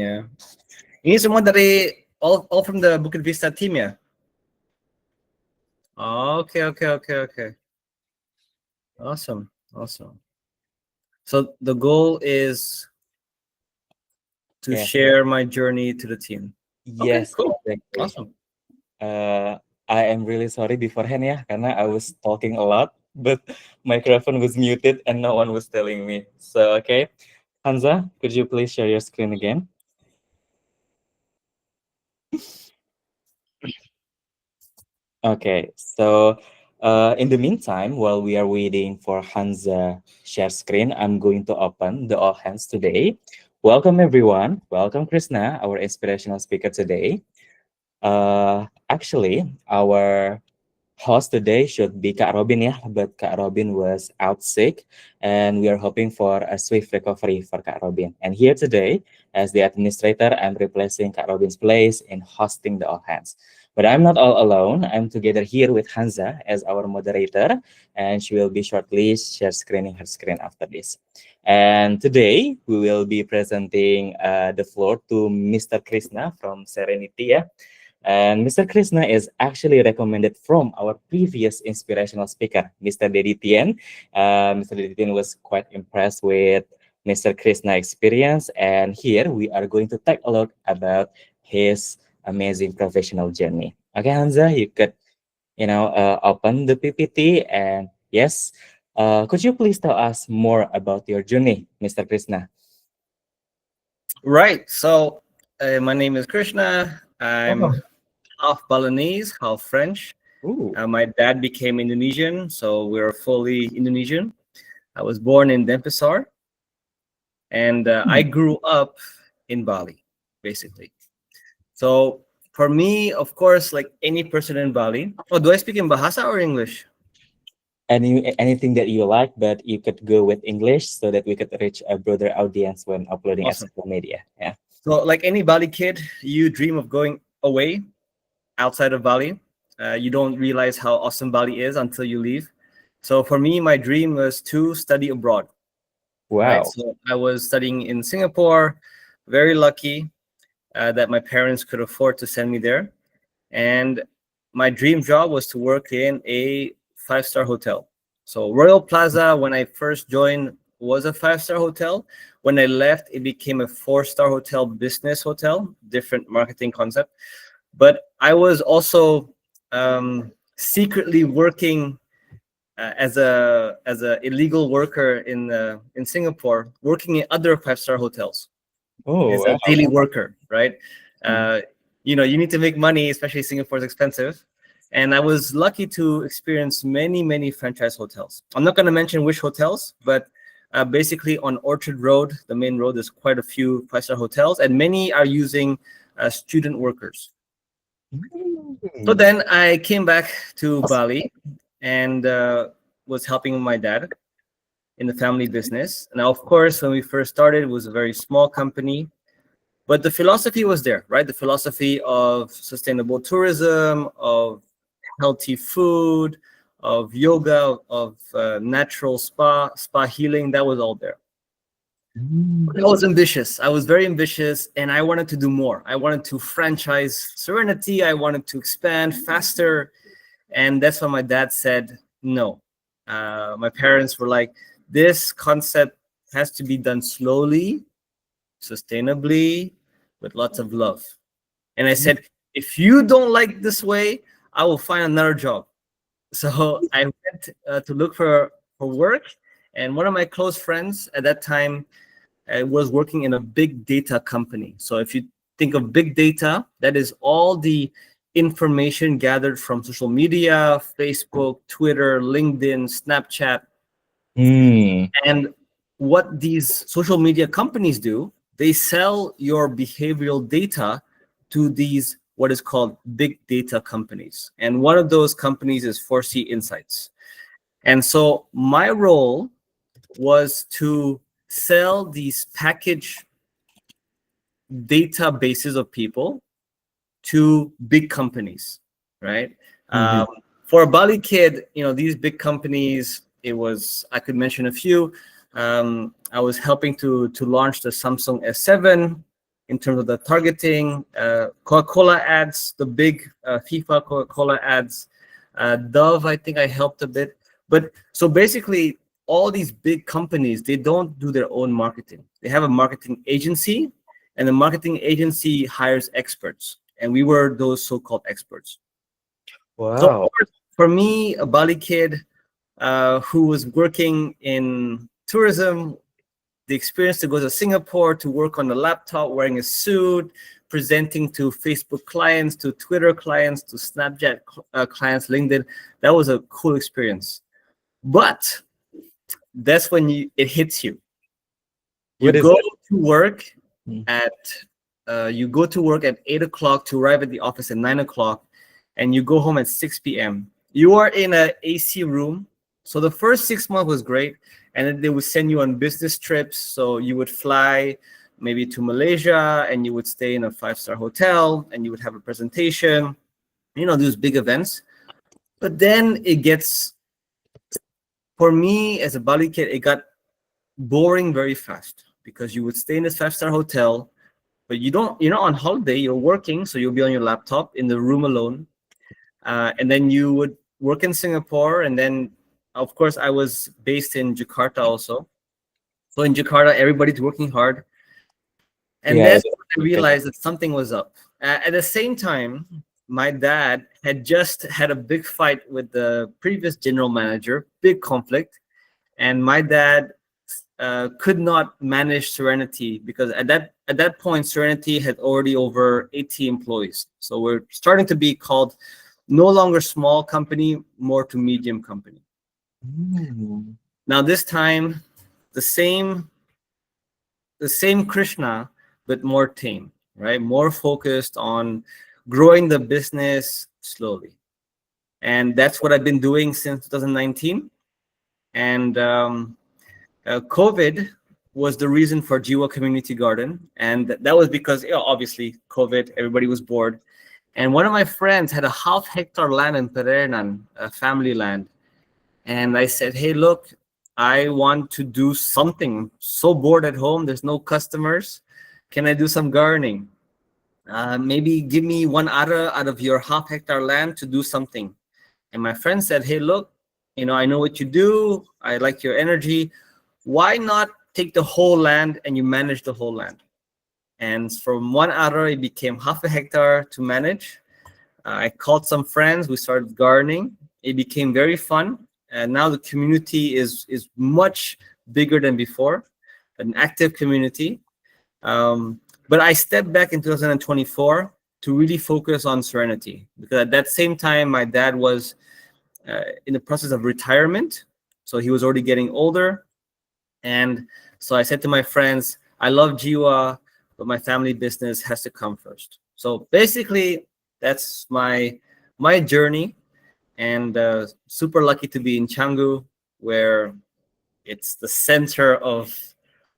Yeah. Ini semua dari all from the Bukit Vista team ya? Okay. Awesome. So the goal is to Yes, share my journey to the team. Okay, yes, cool. exactly. Awesome. I am really sorry beforehand ya, karena I was talking a lot, but microphone was muted and no one was telling me. So, okay. Hamza, could you please share your screen again? Okay, so in the meantime, while we are waiting for Hansa share screen, I'm going to open the All Hands today. Welcome everyone. Welcome Krishna, our inspirational speaker today. Actually, our host today should be Kak Robin ya, but Kak Robin was out sick, and we are hoping for a swift recovery for Kak Robin. And here today, as the administrator, I'm replacing Kak Robin's place in hosting the All Hands. But I'm not all alone. I'm together here with Hanza as our moderator, and she will be shortly share screening her screen after this. And today we will be presenting the floor to Mr. Krishna from Serenity. Yeah. And Mr. Krishna is actually recommended from our previous inspirational speaker, Mr. Dedi Tien. Mr. Dedi Tien was quite impressed with Mr. Krishna experience, and here we are going to take a look about his amazing professional journey. Okay, Hanza, you could, open the PPT, and yes, could you please tell us more about your journey, Mr. Krishna? Right. So my name is Krishna. I'm Oh, half Balinese, half French. ooh. My dad became Indonesian, so we're fully Indonesian. I was born in Denpasar, and I grew up in Bali, basically. So for me, of course, like any person in Bali. Oh, do I speak in Bahasa or English? Anything that you like, but you could go with English so that we could reach a broader audience when uploading at Awesome. social media. Yeah. So, like any Bali kid, you dream of going away outside of Bali. You don't realize how awesome Bali is until you leave. So for me, my dream was to study abroad, right? Wow. So I was studying in Singapore, very lucky that my parents could afford to send me there. And my dream job was to work in a five-star hotel. So Royal Plaza, when I first joined, was a five-star hotel. When I left, it became a four-star hotel, business hotel, different marketing concept. But I was also secretly working as a illegal worker in Singapore, working in other five-star hotels Oh, as a wow. daily worker, right? Mm. Uh, you need to make money, especially Singapore is expensive. And I was lucky to experience many franchise hotels. I'm not going to mention which hotels, but basically on Orchard Road, the main road, there's quite a few five-star hotels, and many are using student workers. So Mm. then I came back to Bali and was helping my dad in the family business. Now, of course, when we first started, it was a very small company, but the philosophy was there, right? The philosophy of sustainable tourism, of healthy food, of yoga, of natural spa healing, that was all there. I was ambitious. I was very ambitious, and I wanted to do more. I wanted to franchise Serenity. I wanted to expand faster, and that's when my dad said no. My parents were like, "This concept has to be done slowly, sustainably, with lots of love." And I said, "If you don't like this way, I will find another job." So I went to look for work, and one of my close friends at that time was working in a big data company. So if you think of big data, that is all the information gathered from social media, Facebook, Twitter, LinkedIn, Snapchat. Mm. And what these social media companies do, they sell your behavioral data to these what is called big data companies. And one of those companies is 4C Insights. And so my role was to sell these package databases of people to big companies, right? Mhm. For a Bali kid, these big companies, I could mention a few. I was helping to launch the Samsung S7 in terms of the targeting. Coca-Cola ads, the big FIFA Coca-Cola ads. Dove, I think I helped a bit. But so basically, all these big companies, they don't do their own marketing. They have a marketing agency, and the marketing agency hires experts. And we were those so-called experts. So of Wow. course, for me, a Bali kid who was working in tourism, the experience to go to Singapore to work on the laptop, wearing a suit, presenting to Facebook clients, to Twitter clients, to Snapchat clients, LinkedIn, that was a cool experience. But that's when it hits you. You What is go it? to work Mm. at 8 o'clock to arrive at the office at 9 o'clock, and you go home at 6 p.m. You are in a AC room. So the first 6 months was great, and then they would send you on business trips. So you would fly maybe to Malaysia, and you would stay in a 5-star hotel, and you would have a presentation. Those big events. But then it gets, for me as a Bali kid, it got boring very fast because you would stay in this 5-star hotel, but you're not on holiday, you're working, so you'll be on your laptop in the room alone. And then you would work in Singapore, and then of course I was based in Jakarta also. So in Jakarta, everybody's working hard, and Yeah, that's it is when I difficult. realized that something was up. At the same time, my dad had just had a big fight with the previous general manager, big conflict, and my dad could not manage Serenity because at that point Serenity had already over 80 employees. So we're starting to be called no longer small company, more to medium company. Mm. Now this time, the same Krishna, but more tame, right? More focused on growing the business slowly, and that's what I've been doing since 2019. And COVID was the reason for Jiwa Community Garden, and that was because obviously COVID, everybody was bored, and one of my friends had a half-hectare land in Perenan, family land, and I said, "Hey, look, I want to do something. So bored at home, there's no customers. Can I do some gardening? Maybe give me one ara out of your half-hectare land to do something." And my friend said, "Hey, look, I know what you do. I like your energy. Why not take the whole land and you manage the whole land?" And from one ara, it became half a hectare to manage. I called some friends. We started gardening. It became very fun. And now the community is much bigger than before, an active community. Um, but I stepped back in 2024 to really focus on Serenity because at that same time, my dad was in the process of retirement. So he was already getting older. And so I said to my friends, I love Jiwa, but my family business has to come first. So basically, that's my journey, and super lucky to be in Canggu, where it's the center of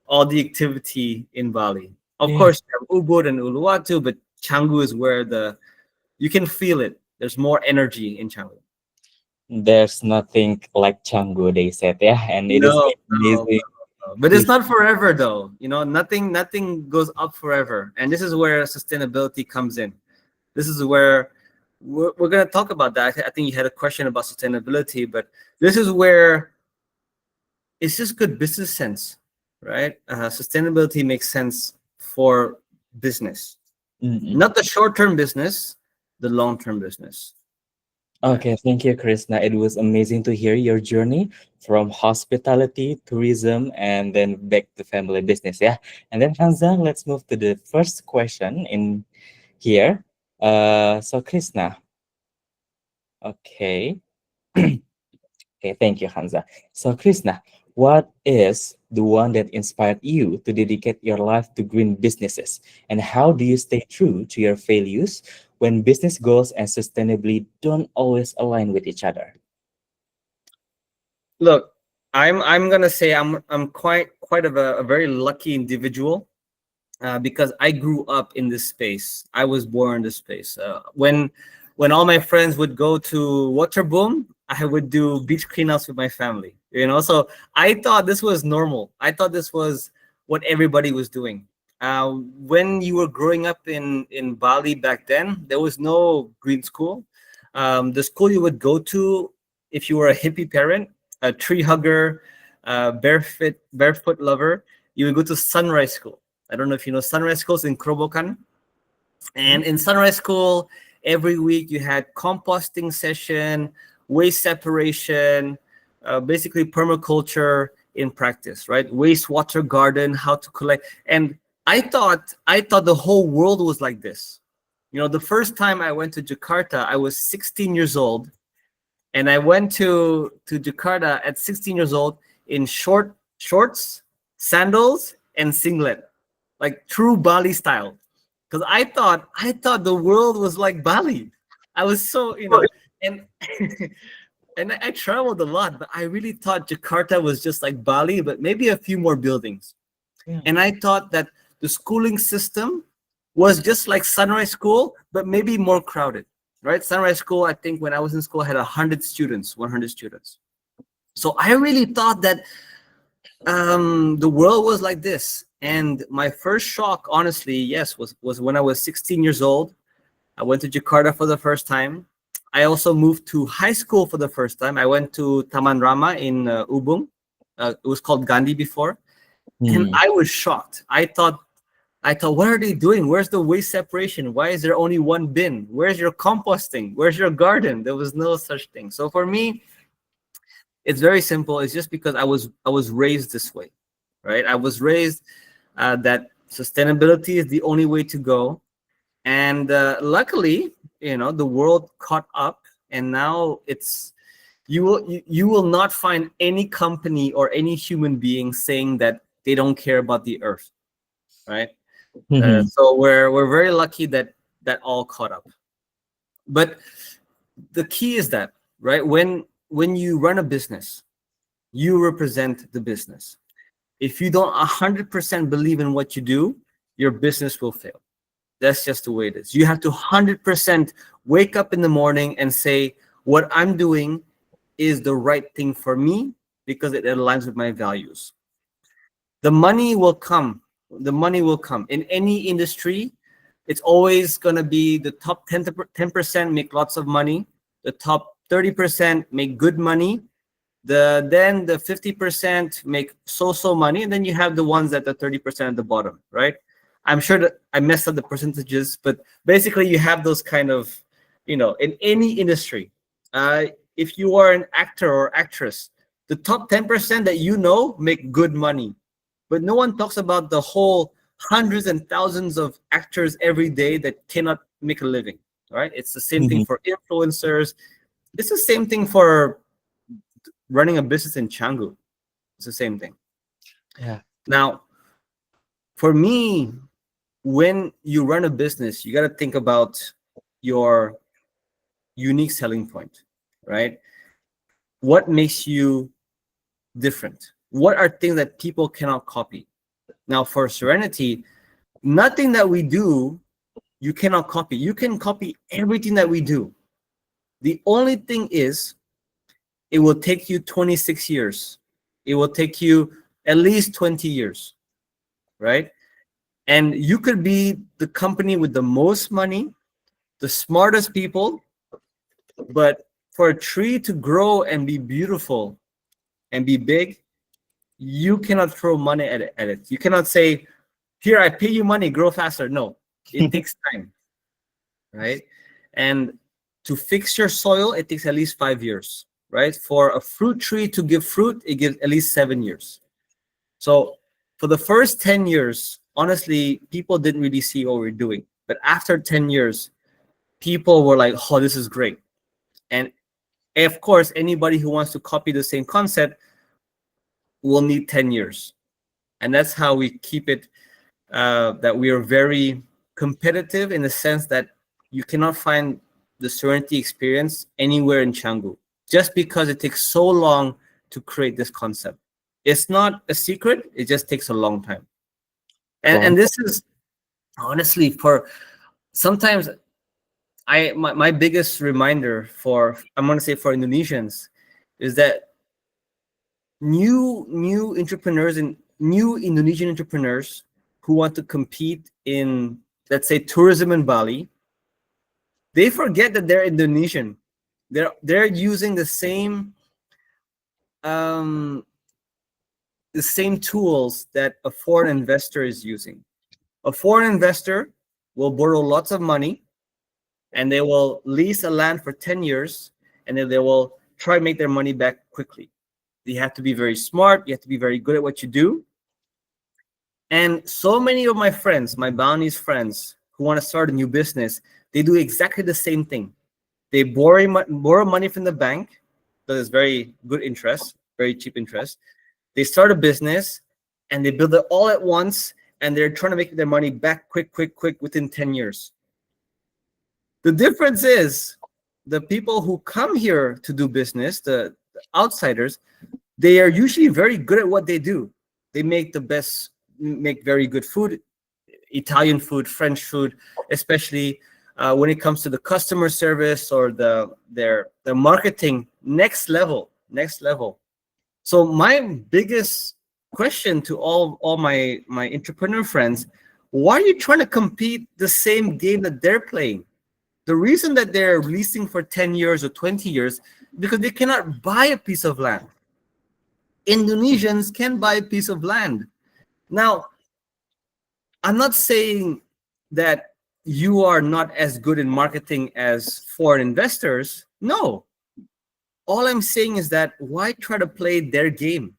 all the activity in Bali. Of Yeah. course, you have Ubud and Uluwatu, but Canggu is where you can feel it. There's more energy in Canggu. There's nothing like Canggu, they said, yeah, and it is No, no, amazing no. But to it's not forever though. Nothing goes up forever. And this is where sustainability comes in. This is where we're going to talk about that. I think you had a question about sustainability, but this is where it's just good business sense, right? Sustainability makes sense for business, hear. not the short-term business, the long-term business. Right. Okay, thank you, Krishna. It was amazing to hear your journey from hospitality, tourism, and then back to family business. Yeah. And then, Hansa, let's move to the first question in here. So, Krishna, okay. Okay, thank you, Hansa. So, Krishna, what is the one that inspired you to dedicate your life to green businesses? And how do you stay true to your values when business goals and sustainability don't always align with each other? Look, I'm gonna say I'm quite of a very lucky individual because I grew up in this space. I was born in this space. When all my friends would go to Waterboom, I would do beach cleanups with my family. So I thought this was normal. I thought this was what everybody was doing. when you were growing up in Bali back then, there was no green school. The school you would go to, if you were a hippie parent, a tree hugger, barefoot lover, you would go to Sunrise School. I don't know if you know Sunrise Schools in Krobokan. And in Sunrise School, every week you had composting session, waste separation, basically permaculture in practice, right? Wastewater garden, how to collect. And I thought the whole world was like this. You know, the first time I went to Jakarta, I was 16 years old, and I went to Jakarta at 16 years old in shorts, sandals, and singlet, like true Bali style. Because I thought the world was like Bali. I was so, and and I traveled a lot, but I really thought Jakarta was just like Bali, but maybe a few more buildings. Yeah. And I thought that the schooling system was just like Sunrise School, but maybe more crowded, right? Sunrise School, I think when I was in school, had 100 students, 100 students. So I really thought that the world was like this. And my first shock, honestly, yes, was when I was 16 years old. I went to Jakarta for the first time. I also moved to high school for the first time. I went to Taman Rama in Ubung. It was called Gandhi before. And Hmm. I was shocked. I thought, what are they doing? Where's the waste separation? Why is there only one bin? Where's your composting? Where's your garden? There was no such thing. So for me, it's very simple. It's just because I was raised this way, right? I was raised that sustainability is the only way to go, and luckily, the world caught up, and now you will not find any company or any human being saying that they don't care about the earth, right? Mhm. So we're very lucky that that all caught up. But the key is that, right, when you run a business, you represent the business. If you don't 100% believe in what you do, your business will fail. That's just the way it is. You have to 100% wake up in the morning and say, what I'm doing is the right thing for me because it aligns with my values. The money will come. The money will come. In any industry, it's always going to be the top 10% make lots of money, the top 30% make good money, then the 50% make so money, and then you have the ones at the 30% at the bottom, right? I'm sure that I messed up the percentages, but basically you have those kind of, in any industry. If you are an actor or actress, the top 10% that make good money, but no one talks about the whole hundreds and thousands of actors every day that cannot make a living, right? It's the same thing Mhm. for influencers. It's the same thing for running a business in Canggu. It's the same thing. Yeah. Now, for me, when you run a business, you got to think about your unique selling point, right? What makes you different? What are things that people cannot copy? Now, for Serenity, nothing that we do, you cannot copy. You can copy everything that we do. The only thing is, it will take you 26 years. It will take you at least 20 years, right? And you could be the company with the most money, the smartest people, but for a tree to grow and be beautiful and be big, you cannot throw money at it. You cannot say, here, I pay you money, grow faster. No, it takes time, right? And to fix your soil, it takes at least 5 years, right? For a fruit tree to give fruit, it gives at least 7 years. So for the first 10 years, honestly, people didn't really see what we're doing. But after 10 years, people were like, oh, this is great. And of course, anybody who wants to copy the same concept will need 10 years. And that's how we keep it, that we are very competitive in the sense that you cannot find the Serenity experience anywhere in Canggu, just because it takes so long to create this concept. It's not a secret, it just takes a long time. And Wow. and this is honestly for sometimes my biggest reminder for, I'm gonna say, for Indonesians, is that new entrepreneurs and new Indonesian entrepreneurs who want to compete in, let's say, tourism in Bali, they forget that they're Indonesian. They're using um, the same tools that a foreign investor is using. A foreign investor will borrow lots of money, and they will lease a land for 10 years, and then they will try to make their money back quickly. You have to be very smart. You have to be very good at what you do. And so many of my friends, my Balinese friends who want to start a new business, they do exactly the same thing. They borrow money from the bank, so there's very good interest, very cheap interest. They start a business and they build it all at once, and they're trying to make their money back quick within 10 years. The difference is the people who come here to do business, the outsiders, they are usually very good at what they do. They make very good food, Italian food, French food, especially when it comes to the customer service or their marketing, next level. So my biggest question to all my entrepreneur friends: why are you trying to compete the same game that they're playing? The reason that they're leasing for 10 years or 20 years because they cannot buy a piece of land. Indonesians can buy a piece of land. Now, I'm not saying that you are not as good in marketing as foreign investors. No. All I'm saying is that why try to play their game?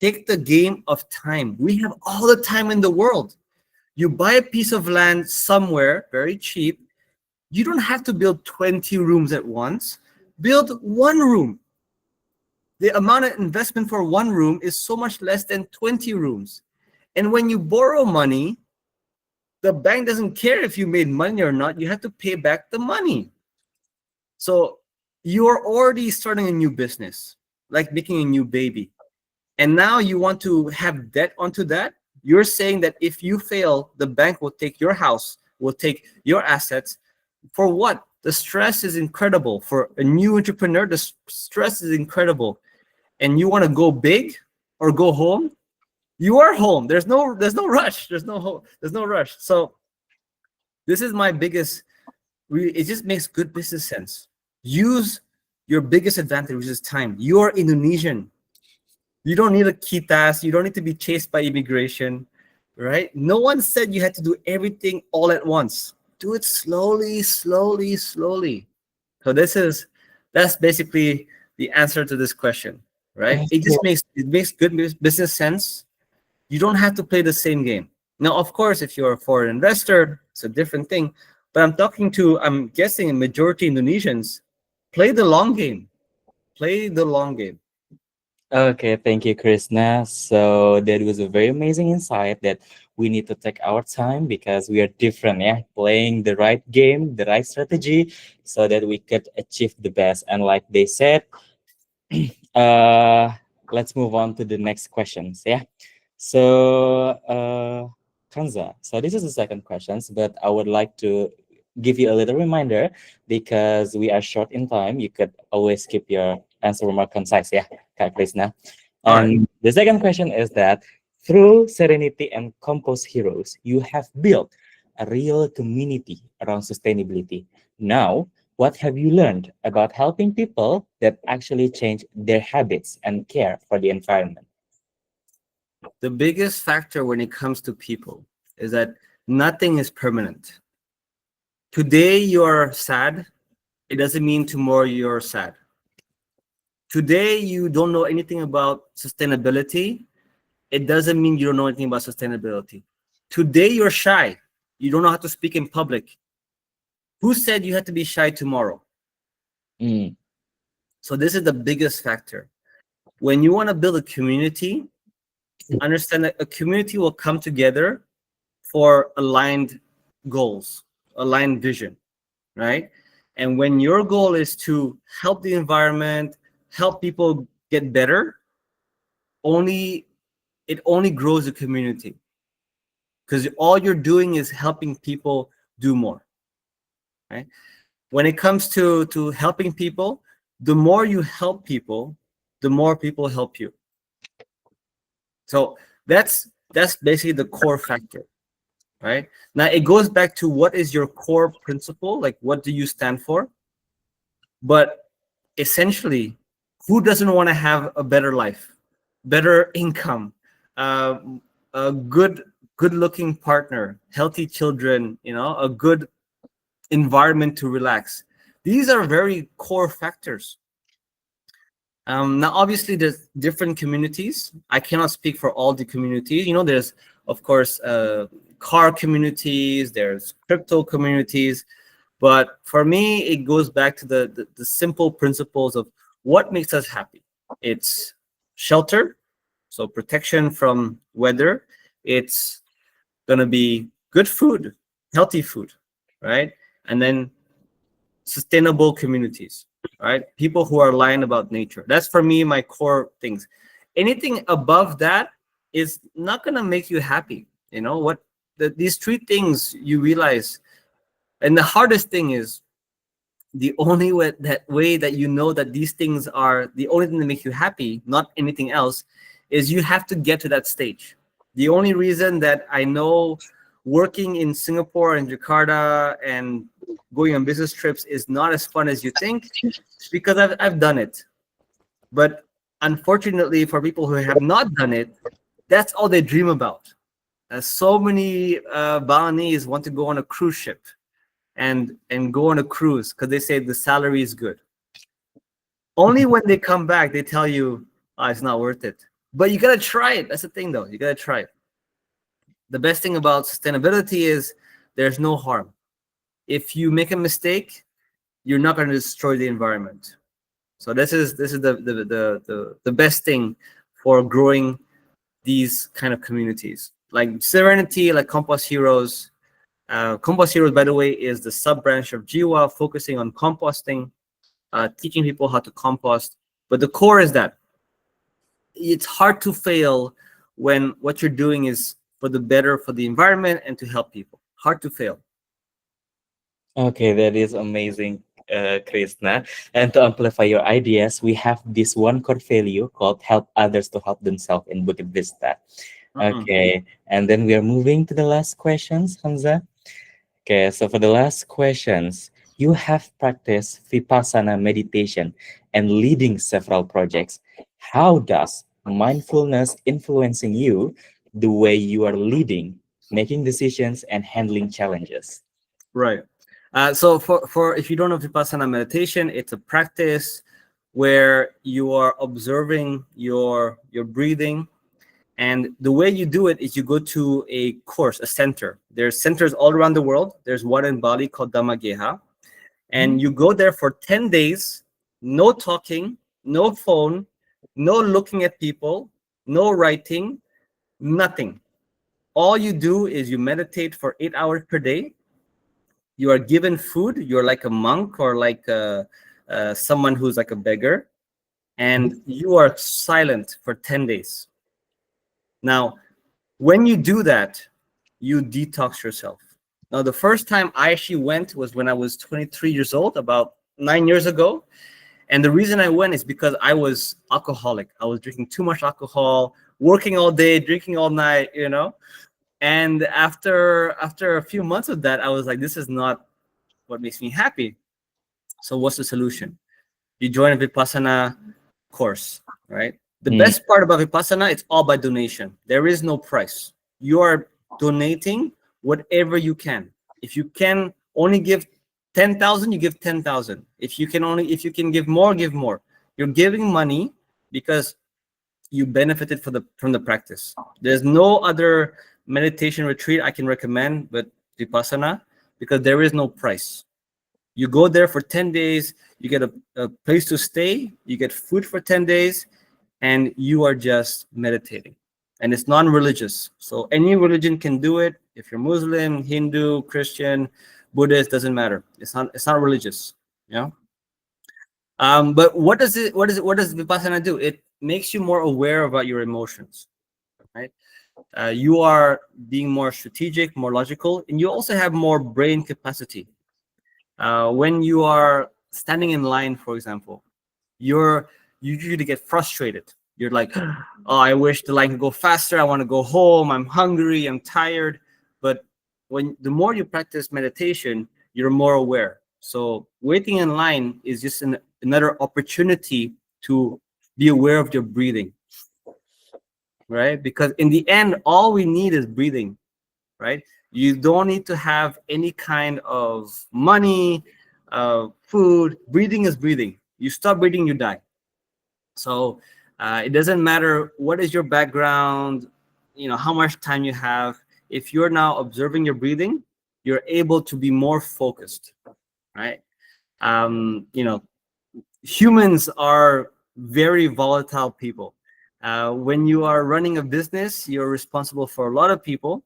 Take the game of time. We have all the time in the world. You buy a piece of land somewhere very cheap. You don't have to build 20 rooms at once. Build one room. The amount of investment for one room is so much less than 20 rooms. And when you borrow money, the bank doesn't care if you made money or not. You have to pay back the money. So you're already starting a new business, like making a new baby. And now you want to have debt onto that. You're saying that if you fail, the bank will take your house, will take your assets. For what? The stress is incredible. For a new entrepreneur, the stress is incredible. And you want to go big or go home? You are home. There's no rush. There's no rush. So this is my biggest. It just makes good business sense. Use your biggest advantage, which is time. You are Indonesian. You don't need a kitas. You don't need to be chased by immigration, right? No one said you had to do everything all at once. Do it slowly. So that's basically the answer to this question, right? It makes good business sense. You don't have to play the same game. Now, of course, if you're a foreign investor, it's a different thing. But I'm guessing a majority Indonesians play the long game. Play the long game. Okay, thank you, Krishna. So that was a very amazing insight that we need to take our time because we are different, yeah, playing the right game, the right strategy, so that we could achieve the best. And like they said, uh, let's move on to the next questions, yeah. So, Kanza, so this is the second questions, but I would like to give you a little reminder because we are short in time. You could always keep your answer more concise, yeah, Kak Krishna. All right. And the second question is that through Serenity and Compost Heroes, you have built a real community around sustainability. Now, what have you learned about helping people that actually change their habits and care for the environment? The biggest factor when it comes to people is that nothing is permanent. Today you're sad. It doesn't mean tomorrow you're sad. Today you don't know anything about sustainability. It doesn't mean you don't know anything about sustainability. Today you're shy. You don't know how to speak in public. Who said you had to be shy tomorrow? Mm, So this is the biggest factor. When you want to build a community, understand that a community will come together for aligned goals, aligned vision, right? And when your goal is to help the environment, help people get better, it only grows the community because all you're doing is helping people do more, right? When it comes to helping people, the more you help people, the more people help you. So that's That's basically the core factor, right? Now it goes back to what is your core principle, like what do you stand for? But essentially, who doesn't want to have a better life, better income, uh, a good looking partner, healthy children, a good environment to relax? These are very core factors. Now, obviously, there's different communities. I cannot speak for all the communities. There's, of course, car communities, there's crypto communities. But for me, it goes back to the simple principles of what makes us happy. It's shelter, so protection from weather. It's going to be good food, healthy food, right? And then sustainable communities, right? People who are aligned about nature. That's for me my core things. Anything above that is not gonna make you happy. These three things you realize, and the hardest thing is the only way that you know that these things are the only thing that make you happy, not anything else, is you have to get to that stage. The only reason that I know working in Singapore and Jakarta and going on business trips is not as fun as you think, it's because I've done it. But unfortunately, for people who have not done it, that's all they dream about. So many Balinese want to go on a cruise ship and go on a cruise because they say the salary is good. Only when they come back, they tell you, oh, it's not worth it. But you gotta try it. That's the thing, though. You gotta try it. The best thing about sustainability is there's no harm. If you make a mistake, you're not going to destroy the environment. So this is the best thing for growing these kind of communities, like Serenity, like Compost Heroes. Compost Heroes, by the way, is the sub branch of Jiwa, focusing on composting, teaching people how to compost. But the core is that it's hard to fail when what you're doing is for the better for the environment and to help people. Hard to fail. Okay, that is amazing, Krishna. And to amplify your ideas, we have this one core value called help others to help themselves in Bukit Vista. Okay, and then we are moving to the last questions, Hamza. Okay, so for the last questions, you have practiced Vipassana meditation and leading several projects. How does mindfulness influencing you the way you are leading, making decisions, and handling challenges? Right. So for if you don't know Vipassana meditation, it's a practice where you are observing your breathing, and the way you do it is you go to a course, a center. There's centers all around the world. There's one in Bali called Dhammageha, and you go there for 10 days, no talking, no phone, no looking at people, no writing, nothing. All you do is you meditate for 8 hours per day. You are given food. You're like a monk or like someone who's like a beggar, and you are silent for 10 days. Now, when you do that, you detox yourself. Now, the first time I actually went was when I was 23 years old, about 9 years ago. And the reason I went is because I was alcoholic. I was drinking too much alcohol, working all day, drinking all night, And after a few months of that, I was like, this is not what makes me happy. So what's the solution? You join a Vipassana course, right? The best part about Vipassana, it's all by donation. There is no price. You are donating whatever you can. If you can only give 10,000, you give 10,000. If you can give more, give more. You're giving money because you benefited from the practice. There's no other meditation retreat I can recommend but Vipassana, because there is no price. You go there for 10 days, you get a place to stay, you get food for 10 days, and you are just meditating. And it's non-religious. So any religion can do it. If you're Muslim, Hindu, Christian, Buddhist, doesn't matter. It's not religious. But what does Vipassana do? It makes you more aware about your emotions, right? You are being more strategic, more logical, and you also have more brain capacity. When you are standing in line, for example, you usually get frustrated. You're like, oh, I wish the line could go faster. I want to go home. I'm hungry. I'm tired. But when the more you practice meditation, you're more aware. So waiting in line is just another opportunity to be aware of your breathing, right? Because in the end, all we need is breathing, right? You don't need to have any kind of money, food. Breathing is breathing. You stop breathing, you die. So it doesn't matter what is your background, how much time you have. If you're now observing your breathing, you're able to be more focused, right? Humans are very volatile people. When you are running a business, you're responsible for a lot of people,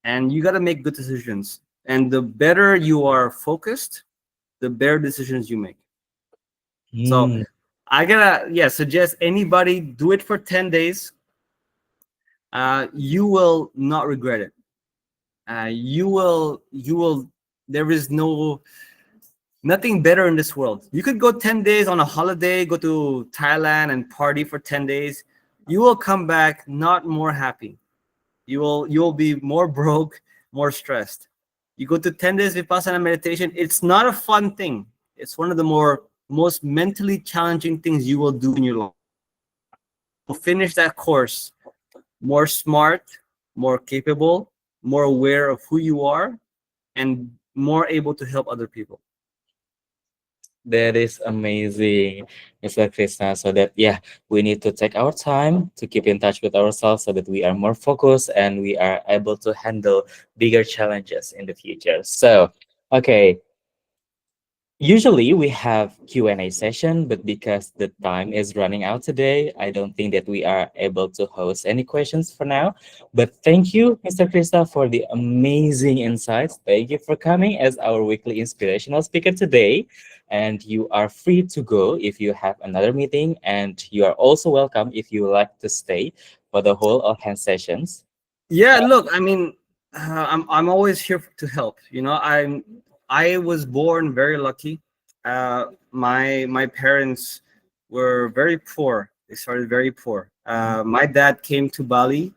and you got to make good decisions. And the better you are focused, the better decisions you make. So Hmm. I gotta suggest anybody do it for 10 days. You will not regret it. You will there is nothing better in this world. You could go 10 days on a holiday, go to Thailand and party for 10 days. You will come back not more happy. You will be more broke, more stressed. You go to 10 days Vipassana meditation, it's not a fun thing. It's one of the most mentally challenging things you will do in your life. You'll finish that course more smart, more capable, more aware of who you are, and more able to help other people. That is amazing, Mr. Krishna. So that, yeah, we need to take our time to keep in touch with ourselves so that we are more focused and we are able to handle bigger challenges in the future. So, okay, usually we have Q&A session, but because the time is running out today, I don't think that we are able to host any questions for now. But thank you, Mr. Krista, for the amazing insights. Thank you for coming as our weekly inspirational speaker today. And you are free to go if you have another meeting, and you are also welcome if you would like to stay for the whole of hand sessions. Yeah, look, I mean, I'm always here to help. I was born very lucky. My parents were very poor. They started very poor. My dad came to Bali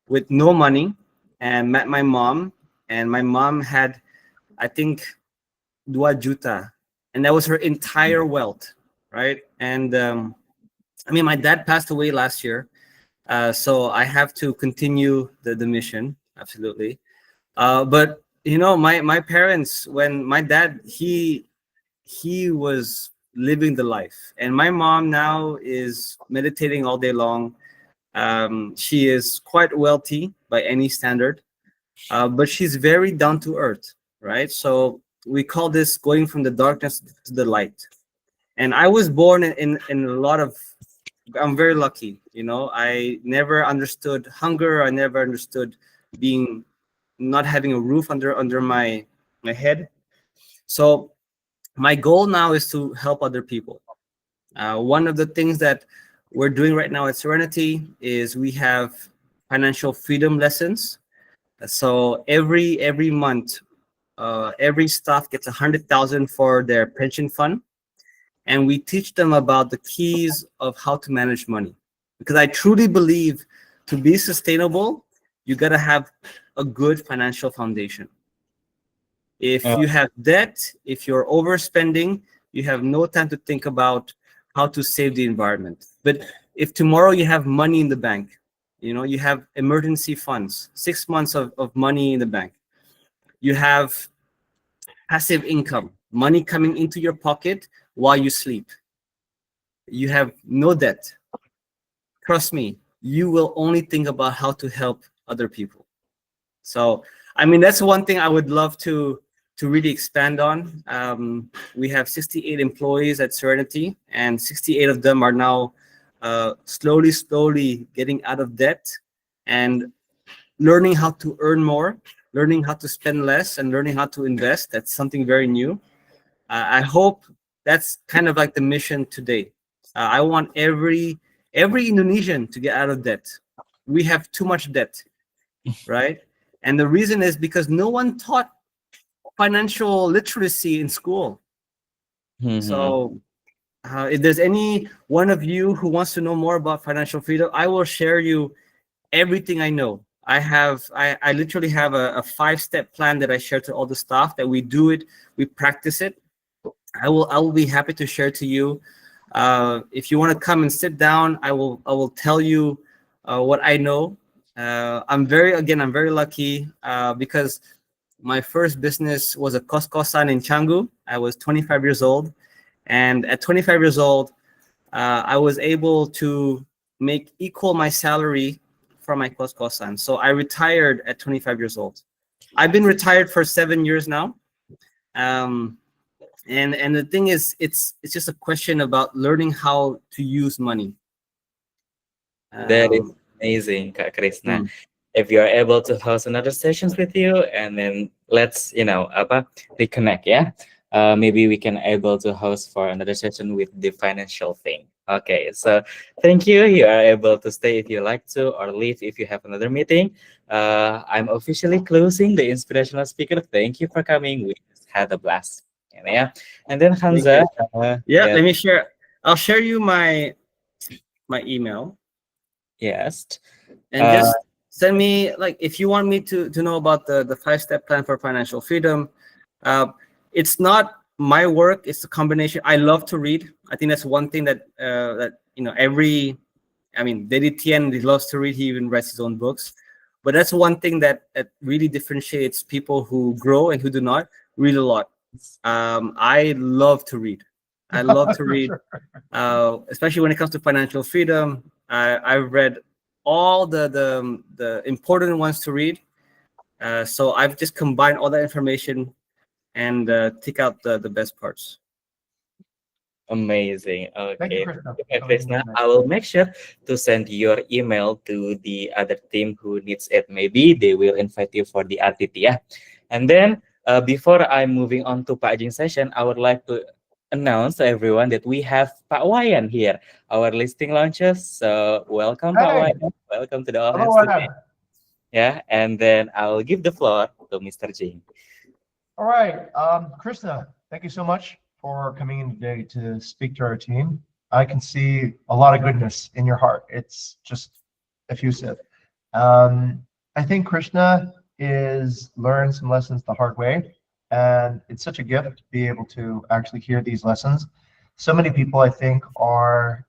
with no money and met my mom, and my mom had, I think, 2 juta, and that was her entire wealth, right? And I mean, my dad passed away last year, so I have to continue the mission, absolutely. But my parents, when my dad, he was living the life, and my mom now is meditating all day long. She is quite wealthy by any standard, but she's very down to earth, right? So we call this going from the darkness to the light. And I was born in a lot of, I'm very lucky. I never understood hunger. I never understood being, not having a roof under my head. So my goal now is to help other people. One of the things that we're doing right now at Serenity is we have financial freedom lessons. So every month, every staff gets 100,000 for their pension fund, and we teach them about the keys of how to manage money. Because I truly believe, to be sustainable, you got to have a good financial foundation. If you have debt, if you're overspending, you have no time to think about how to save the environment. But if tomorrow you have money in the bank, you have emergency funds, 6 months of money in the bank, you have passive income, money coming into your pocket while you sleep, you have no debt. Trust me, you will only think about how to help other people. So, I mean, that's one thing I would love to really expand on. We have 68 employees at Serenity, and 68 of them are now slowly getting out of debt and learning how to earn more, learning how to spend less, and learning how to invest. That's something very new. I hope that's kind of like the mission today. I want every Indonesian to get out of debt. We have too much debt, right? And the reason is because no one taught financial literacy in school. Mhm. So If there's any one of you who wants to know more about financial freedom, I will share you everything I know. I literally have a 5-step plan that I share to all the staff, that we do it, we practice it. I will be happy to share to you. If you want to come and sit down, I will tell you what I know. I'm very lucky because my first business was a Costco-san in Canggu. I was 25 years old, and at 25 years old, I was able to make equal my salary from my Costco-san. So I retired at 25 years old. I've been retired for 7 years now. Um, and the thing is, it's just a question about learning how to use money. That is Um, amazing, Kak Krishna. mm, If you're able to host another sessions with you, and then let's apa reconnect, yeah. Maybe we can able to host for another session with the financial thing. Okay, so thank you. You are able to stay if you like to, or leave if you have another meeting. I'm officially closing the inspirational speaker. Thank you for coming. We just had a blast. Yeah, and then thank Hamza, you. Yeah, yeah, let me share. I'll share you my email, yes. and Uh, just send me, like, if you want me to know about the 5-step plan for financial freedom. uh, it's not my work, it's a combination. I love to read. I think that's one thing that every, I mean, Dedi Tien, he loves to read. He even writes his own books. But that's one thing that really differentiates people who grow and who do not. Read a lot. I love to read. I love to read, Sure. especially when it comes to financial freedom. I've read all the important ones to read. So I've just combined all that information and take out the best parts. Amazing. Thank you, Okay. Krishna. Okay, That was Krishna, really nice. I will make sure to send your email to the other team who needs it. Maybe they will invite you for the RTT, yeah. And then before I'm moving on to Pak Jing session, I would like to announce to everyone that we have Pak Wayan here, our listing launches. So welcome, Pak Hey, Wayan. Welcome to the All Hands hello, today. Anand. Yeah, and then I'll give the floor to Mr. Jing. All right, Krishna, thank you so much for coming in today to speak to our team. I can see a lot of goodness in your heart. It's just effusive. I think Krishna is learned some lessons the hard way, and it's such a gift to be able to actually hear these lessons. So many people, I think, are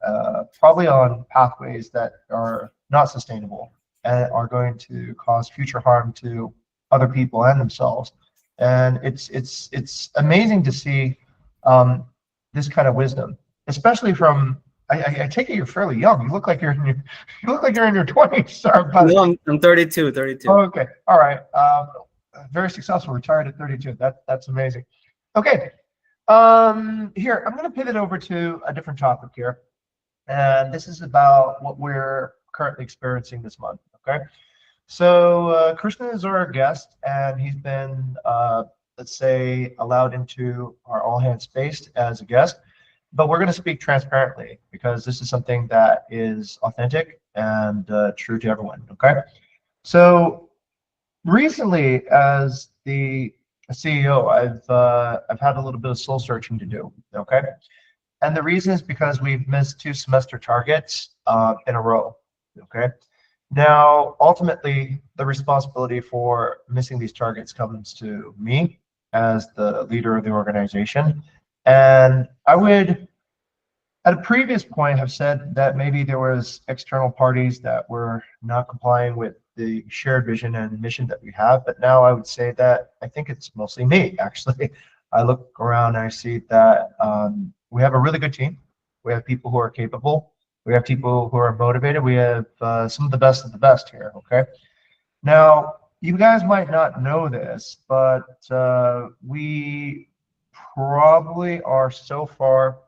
probably on pathways that are not sustainable and are going to cause future harm to other people and themselves. And it's amazing to see um, this kind of wisdom, especially from. I take it you're fairly young. You look like you're in your, you look like you're in your 20s. Sorry about No, it. I'm 32, 32. Oh, okay. All right. Very successful. Retired at 32. That's amazing. Okay. Here, I'm going to pivot over to a different topic here. And this is about what we're currently experiencing this month. Okay. So Krishna is our guest, and he's been, let's say, allowed into our all hands space as a guest. But we're going to speak transparently because this is something that is authentic and true to everyone. Okay. So recently, as the CEO, I've had a little bit of soul searching to do. Okay, and the reason is because we've missed 2 semester targets in a row. Okay, now ultimately the responsibility for missing these targets comes to me as the leader of the organization, and I would at a previous point have said that maybe there was external parties that were not complying with the shared vision and mission that we have, but now I would say that I think it's mostly me, actually. I look around and I see that we have a really good team. We have people who are capable. We have people who are motivated. We have some of the best here, okay? Now, you guys might not know this, but we probably are so far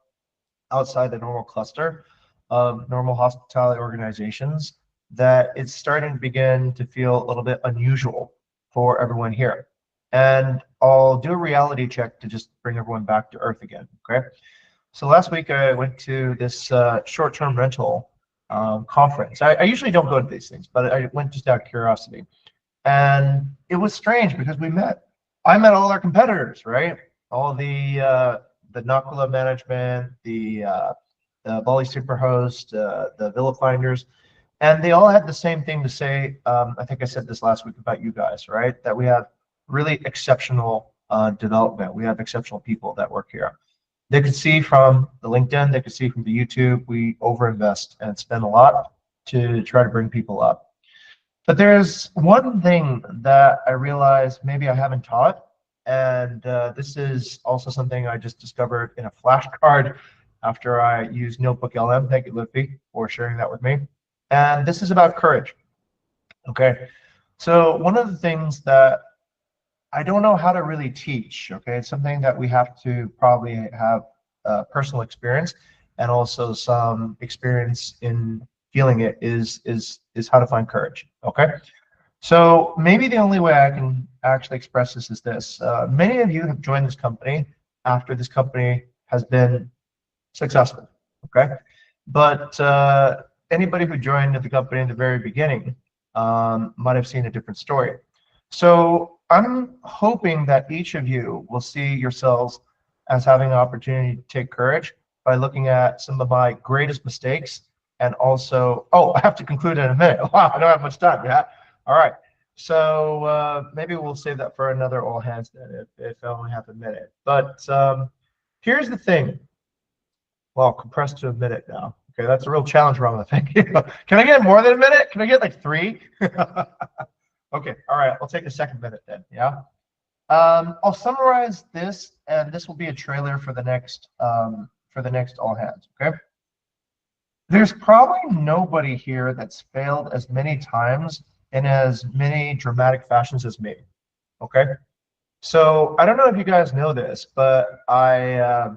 outside the normal cluster of normal hospitality organizations that it's starting to begin to feel a little bit unusual for everyone here. And I'll do a reality check to just bring everyone back to earth again. Okay. So last week I went to this short-term rental conference. I usually don't go to these things, but I went just out of curiosity. And it was strange because I met all our competitors, right? All Nakula management, the Bali Superhost, the Villa Finders, and they all had the same thing to say. I think I said this last week about you guys, right? That we have really exceptional development. We have exceptional people that work here. They could see from the LinkedIn, they could see from the YouTube, we overinvest and spend a lot to try to bring people up. But there's one thing that I realized maybe I haven't taught, and this is also something I just discovered in a flashcard after I used Notebook LM. Thank you, Lippy, for sharing that with me. And this is about courage. Okay, so one of the things that I don't know how to really teach. Okay, it's something that we have to probably have personal experience and also some experience in feeling it is how to find courage. Okay, so maybe the only way I can actually express this is this. Many of you have joined this company after this company has been successful. Okay, but anybody who joined the company in the very beginning might have seen a different story. So I'm hoping that each of you will see yourselves as having an opportunity to take courage by looking at some of my greatest mistakes, and also, oh, I have to conclude in a minute. Wow, I don't have much time. Yeah. All right. So maybe we'll save that for another all hands then, if I only have a minute. But here's the thing. Well, compressed to a minute now. Okay, that's a real challenge, Rama. Thank you. Can I get more than a minute? Can I get like 3? Okay, all right, I'll take a second minute then, yeah? I'll summarize this, and this will be a trailer for the next all hands, okay? There's probably nobody here that's failed as many times in as many dramatic fashions as me, okay? So I don't know if you guys know this, but I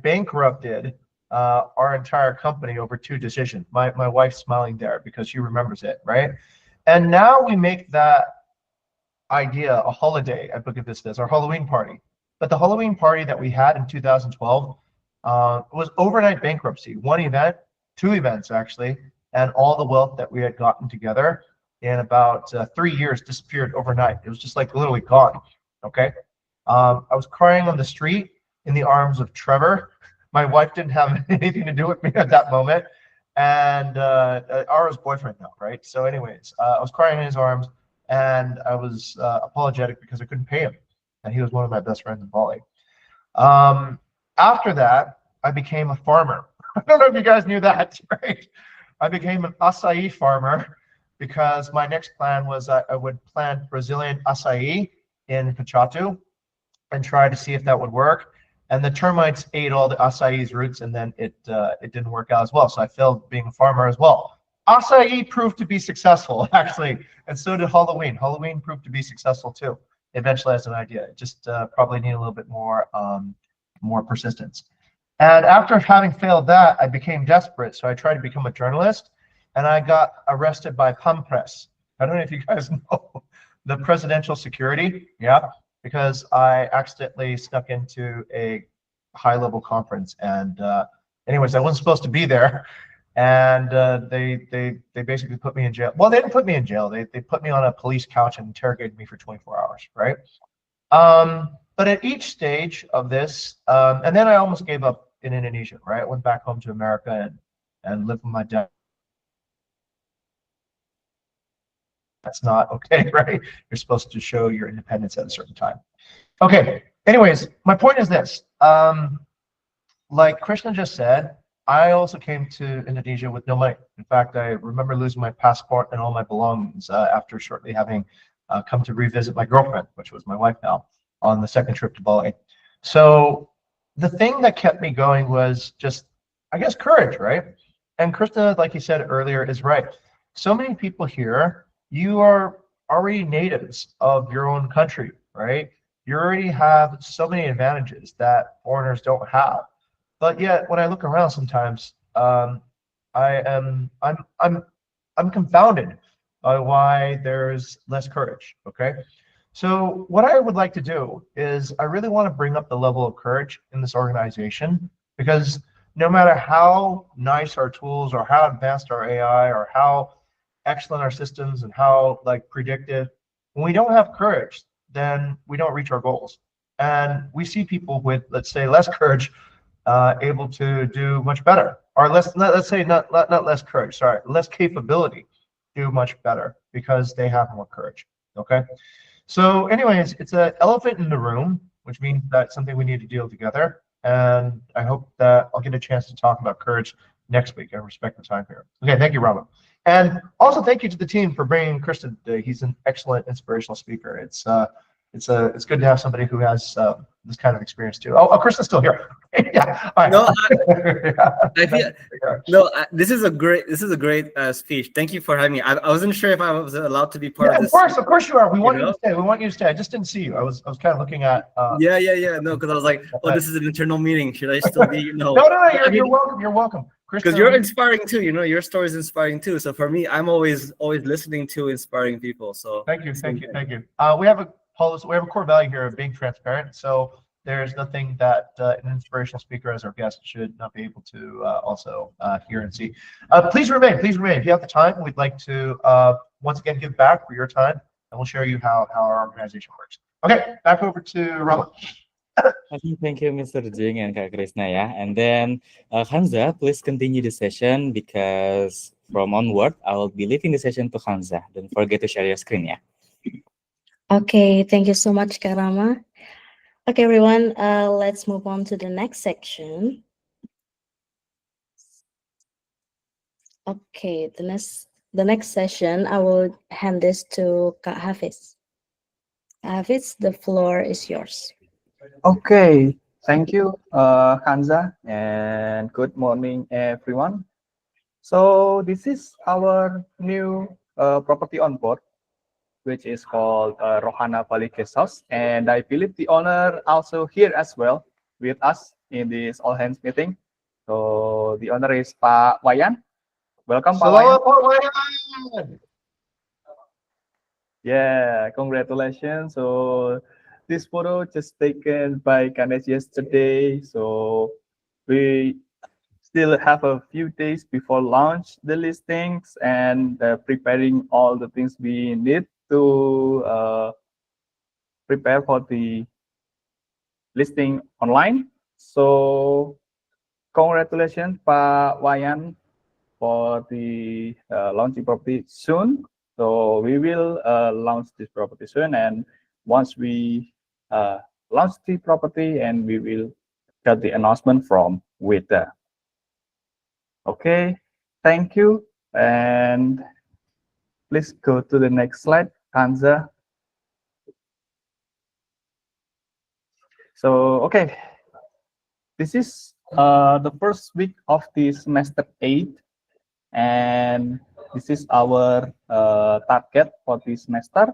bankrupted our entire company over 2 decisions. My wife's smiling there because she remembers it, right? And now we make that idea a holiday at Bukit Vista, our Halloween party. But the Halloween party that we had in 2012 was overnight bankruptcy. 1 event, 2 events actually, and all the wealth that we had gotten together in about 3 years disappeared overnight. It was just like literally gone. Okay. I was crying on the street in the arms of Trevor. My wife didn't have anything to do with me at that moment, and Ara's boyfriend now, right? So anyways, I was crying in his arms, and I was apologetic because I couldn't pay him, and he was one of my best friends in Bali. After that, I became a farmer. I don't know if you guys knew that, right? I became an acai farmer because my next plan was I would plant Brazilian acai in Pachatu and try to see if that would work. And the termites ate all the acai's roots, and then it didn't work out as well. So I failed being a farmer as well. Acai proved to be successful, actually, and so did Halloween. Halloween proved to be successful too, eventually as an idea. It just probably need a little bit more persistence. And after having failed that, I became desperate. So I tried to become a journalist, and I got arrested by Pampres. I don't know if you guys know the presidential security, yeah, because I accidentally snuck into a high-level conference. And anyways, I wasn't supposed to be there. And they basically put me in jail. Well, they didn't put me in jail. They put me on a police couch and interrogated me for 24 hours, right? But at each stage of this, and then I almost gave up in Indonesia, right? I went back home to America and lived with my dad. That's not okay, right? You're supposed to show your independence at a certain time. Okay, anyways, my point is this. Like Krishna just said, I also came to Indonesia with no money. In fact, I remember losing my passport and all my belongings after shortly having come to revisit my girlfriend, which was my wife now, on the second trip to Bali. So the thing that kept me going was just, I guess, courage, right? And Krishna, like he said earlier, is right. So many people here, you are already natives of your own country, right? You already have so many advantages that foreigners don't have. But yet, when I look around sometimes, I'm confounded by why there's less courage. Okay, so what I would like to do is I really want to bring up the level of courage in this organization, because no matter how nice our tools or how advanced our AI or how excellent our systems and how like predictive, when we don't have courage, then we don't reach our goals. And we see people with, let's say, less courage able to do much better, or let's say not less courage, sorry, less capability, do much better because they have more courage. Okay. So anyways, it's an elephant in the room, which means that's something we need to deal together. And I hope that I'll get a chance to talk about courage next week. I respect the time here. Okay, thank you, Robin. And also thank you to the team for bringing Kristen today. He's an excellent inspirational speaker. It's good to have somebody who has this kind of experience too. Oh, Kristen's still here. Yeah. All No, right. I feel no. This is a great speech. Thank you for having me. I wasn't sure if I was allowed to be part Yeah, of this. of course you are. We want you know? to stay. We want you to stay. I just didn't see you. I was kind of looking at. Yeah. No, because I was like, oh, this is an internal meeting. Should I still be? No. You're welcome. You're welcome. Because you're inspiring too. Your story is inspiring too. So for me, I'm always listening to inspiring people. So thank you. We have a policy. We have a core value here of being transparent. So there's nothing that an inspirational speaker as our guest should not be able to also hear and see. Please remain. If you have the time, we'd like to once again give back for your time, and we'll show you how our organization works. Okay, back over to Robert. Thank you, Mr. Jing and Kak Krishna ya. And then Hamza, please continue the session because from onward, I will be leaving the session to Hamza. Don't forget to share your screen ya. Okay, thank you so much, Karama. Okay, everyone, let's move on to the next section. Okay, the next session, I will hand this to Kak Hafiz. Hafiz, the floor is yours. Okay, thank you, Hanza, and good morning, everyone. So this is our new property on board, which is called Rohana Bali Guesthouse, and I believe the owner also here as well with us in this all hands meeting. So the owner is Pak Wayan. Welcome, Pak Wayan. Yeah, congratulations. So this photo just taken by Ganesh yesterday. So we still have a few days before launch the listings and preparing all the things we need to prepare for the listing online. So congratulations, Pak Wayan, for the launching property soon. So we will launch this property soon, and once we launch the property, and we will get the announcement from Wita. Okay, thank you, and please go to the next slide, Kanza. So okay, this is the first week of the semester 8, and this is our target for this semester.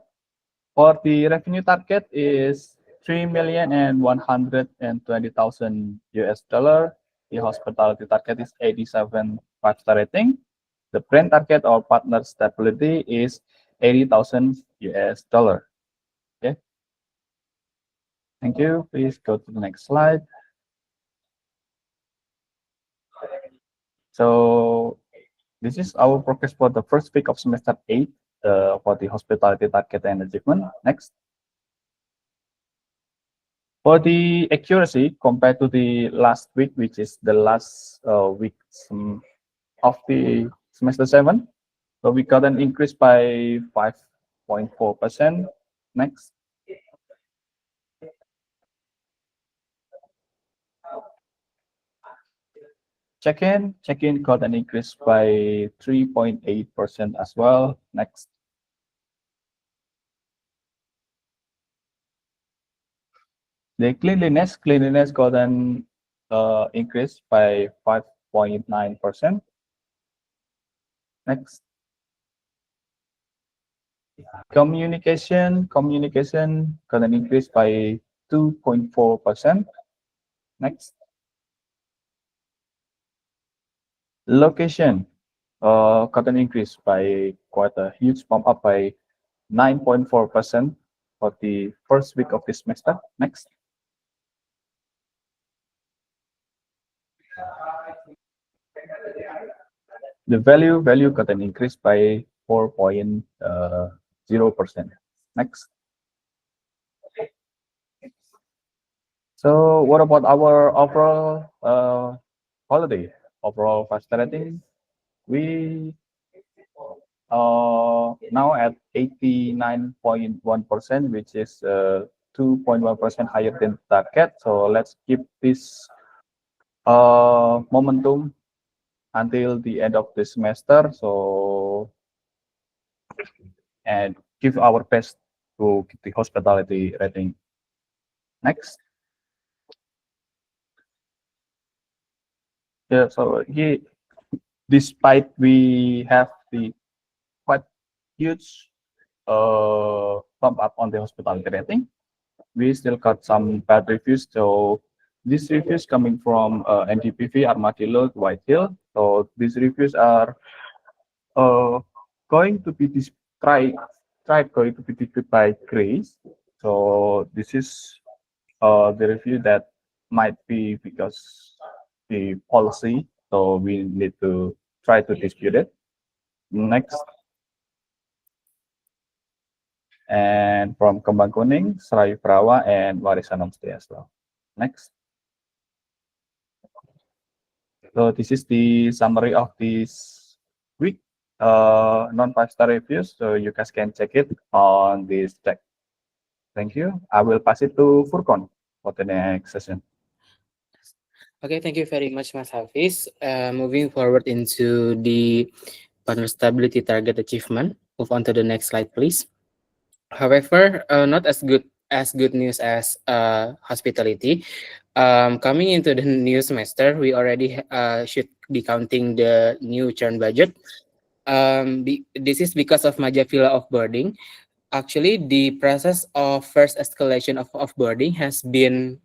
For the revenue target is 3,120,000 US dollar. The hospitality target is 87 5-star rating. The brand target or partner stability is 80,000 US dollar. Okay. Thank you. Please go to the next slide. So this is our progress for the first week of semester 8 for the hospitality target and achievement. Next. For the accuracy compared to the last week, which is the last week of the semester 7, so we got an increase by 5.4%. Next. Check-in got an increase by 3.8% as well. Next. The cleanliness got an increase by 5.9%. Next. Communication got an increase by 2.4%. Next. Location got an increase by quite a huge bump up by 9.4% for the first week of this semester. Next. The value got an increase by 4.0%. Next. So what about our overall holiday? Overall facility, we now at 89.1%, which is 2.1% higher than target. So let's keep this momentum until the end of the semester. So and give our best to get the hospitality rating. Next. Yeah, so despite we have the quite huge bump up on the hospitality rating, we still got some bad reviews. So these reviews coming from NDPV, Armadillo, White Hill. So these reviews are uh, going to be tried going to be described by Grace. So this is the review that might be because the policy. So we need to try to dispute it. Next, and from Kembang Kuning, Serayu Prawa, and Warisan Homestay as well. Next. So this is the summary of this week non 5-star reviews. So you guys can check it on this deck. Thank you. I will pass it to Furkon for the next session. Okay, thank you very much, Mas Hafiz. Moving forward into the partner stability target achievement. Move on to the next slide, please. However, not as good news as hospitality. Coming into the new semester, we already should be counting the new churn budget. This is because of Majapahla offboarding. Actually, the process of first escalation of offboarding has been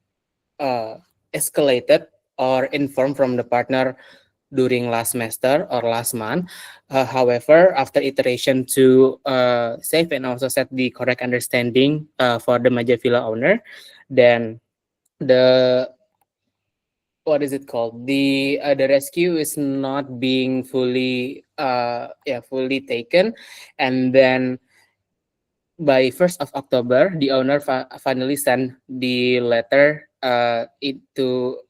escalated or informed from the partner during last semester or last month. However, after iteration to save and also set the correct understanding for the Majapahla owner, then the what is it called? The rescue is not being fully taken, and then by 1st of October, the owner finally sent the letter to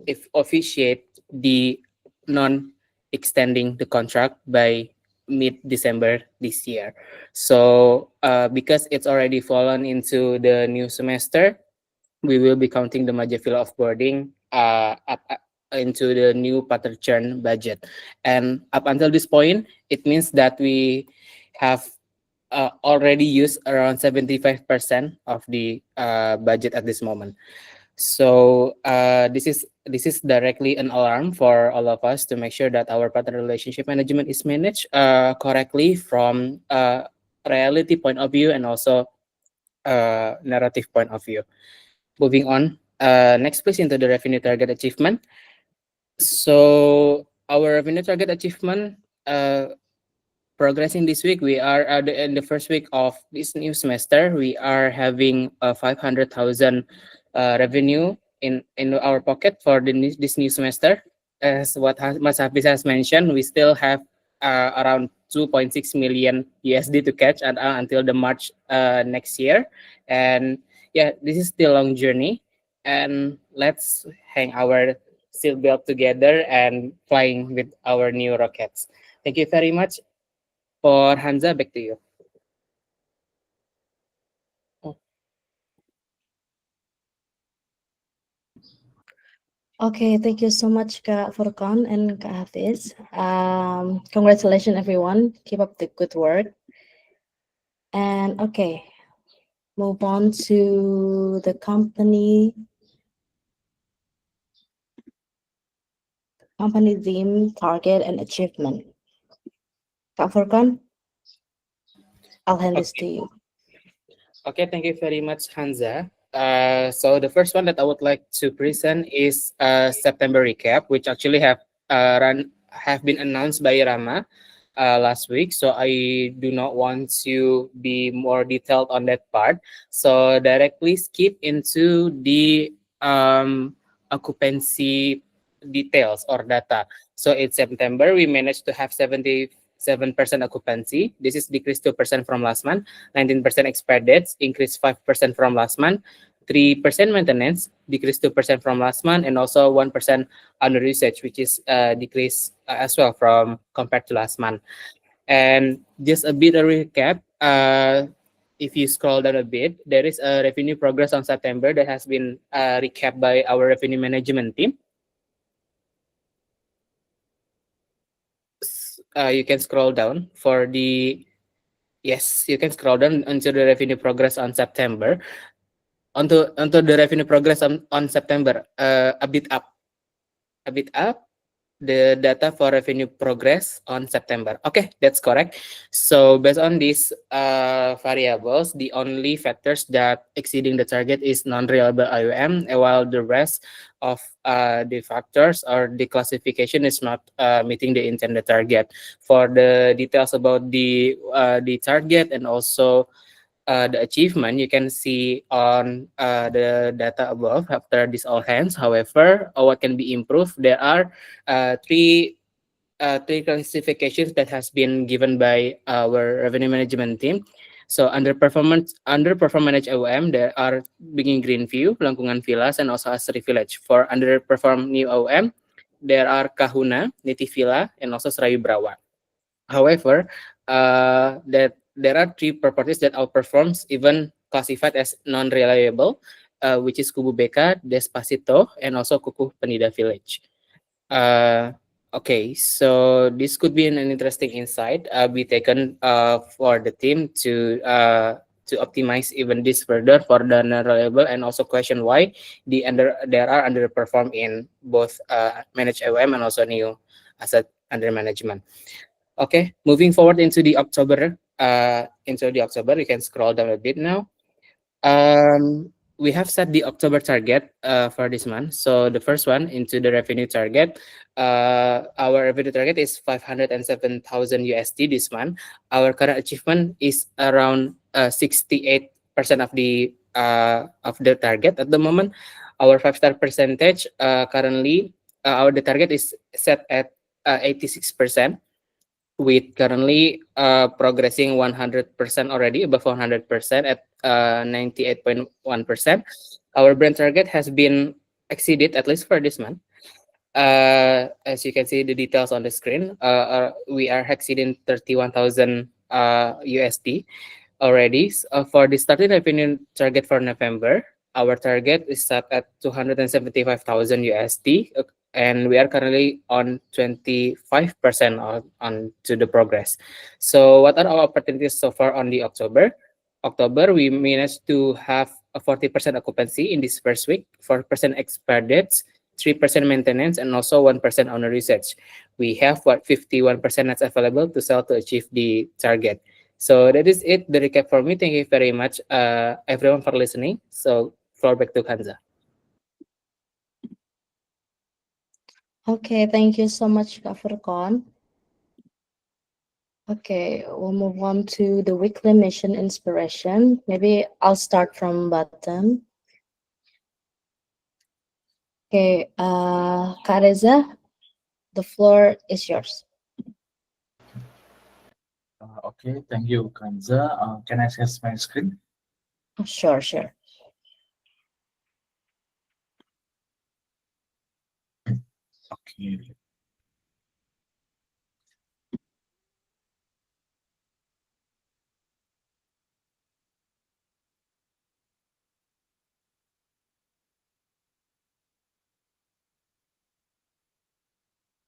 if officiate the non extending the contract by mid December this year. So because it's already fallen into the new semester, we will be counting the Majapahla offboarding up into the new partner churn budget. And up until this point, it means that we have already used around 75% of the budget at this moment. So this is directly an alarm for all of us to make sure that our partner relationship management is managed correctly from reality point of view and also narrative point of view. Moving on, next please into the revenue target achievement. So our revenue target achievement progressing this week. We are in the first week of this new semester. We are having 500,000 revenue in our pocket for this new semester. As what Mas Hafiz has mentioned, we still have around 2.6 million USD to catch until the March next year. And yeah, this is still a long journey. And let's hang our seatbelt together and flying with our new rockets. Thank you very much. For Hansa, back to you. Okay, thank you so much, Kak Furqan and Kak Hafiz. Congratulations, everyone. Keep up the good work. And okay, move on to the company theme, target, and achievement. Kak Furqan, I'll hand this to you. Okay, thank you very much, Hansa. So the first one that I would like to present is September recap, which actually have been announced by Rama last week. So I do not want to be more detailed on that part. So directly skip into the occupancy details or data. So in September, we managed to have 77% occupancy. This is decreased 2% from last month. 19% expired dates, increased 5% from last month. 3% maintenance, decreased 2% from last month, and also 1% under usage, which is decreased as well from compared to last month. And just a bit of recap, if you scroll down a bit, there is a revenue progress on September that has been recapped by our revenue management team. You can scroll down for the yes, you can scroll down into the revenue progress on September. Onto the revenue progress on September, a bit up the data for revenue progress on September. Okay, that's correct. So based on these variables, the only factors that exceeding the target is non-reliable IOM, while the rest of the factors or the classification is not meeting the intended target. For the details about the target and also the achievement, you can see on the data above after this all hands. However, what can be improved? There are three three classifications that has been given by our revenue management team. So underperform managed OM, there are Bingin Greenview, Langkungan Villas, and also Asri Village. For underperform new OM, there are Kahuna, Niti Villa, and also Serayu Brawa. However, that there are three properties that outperforms even classified as non-reliable, which is Kubu Beka, Despacito, and also Kuku Penida Village. Okay, so this could be an interesting insight be taken for the team to optimize even this further for the non-reliable and also question why there are underperform in both managed AUM and also new asset under management. Okay, moving forward into the October. You can scroll down a bit now. We have set the October target for this month. So the first one into the revenue target. Our revenue target is 507,000 USD this month. Our current achievement is around 68% of the target at the moment. Our 5-star percentage currently the target is set at 86%. With currently progressing 100% already, above 100% at 98.1%. Our brand target has been exceeded at least for this month. As you can see the details on the screen, we are exceeding 31,000 USD already. For the starting revenue target for November, our target is set at 275,000 USD, and we are currently on 25% on to the progress. So what are our opportunities so far on the October? We managed to have a 40% occupancy in this first week, 4% expired dates, 3% maintenance, and also 1% owner research. We have 51% that's available to sell to achieve the target. So that is it, the recap for me. Thank you very much, everyone, for listening. So floor back to Kanza. Okay, thank you so much, Kak Furqan. Okay, we'll move on to the weekly mission inspiration. Maybe I'll start from bottom. Okay, Kak Reza, the floor is yours. Okay, thank you, Kanza. Can I access my screen? Sure, sure. Okay.